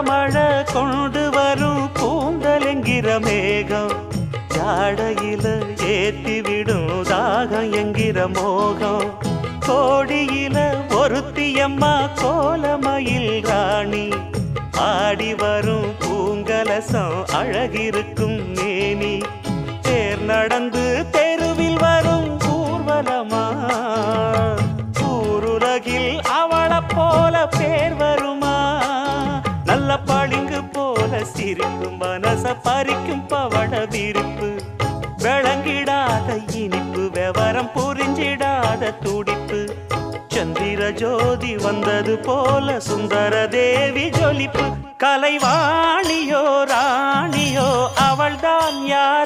மழை கொண்டு வரும் கூந்தலெங்கிற மேகம் ஜாடையில ஏத்திவிடும் தாகம் என்கிற மோகம் கோடியில ஒருத்தியம்மா கோலமயில் ராணி ஆடி வரும் பூங்கலசம் அழகிருக்கும் மேனி தேர் நடந்து தெருவில் வரும் ஊர்வலமா ஊருலகில் அவளை போல பேர் வருமா நல்ல பளிங்கு போல சிரிக்கும் மனச பறிக்கும் பவள விரிப்பு விளங்கிடாத இனிப்பு விவரம் புரிஞ்சிடாத துடிப்பு சந்திர ஜோதி வந்தது போல சுந்தர தேவி ஜொலிப்பு கலைவாணியோ ராணியோ அவள்தான் யார்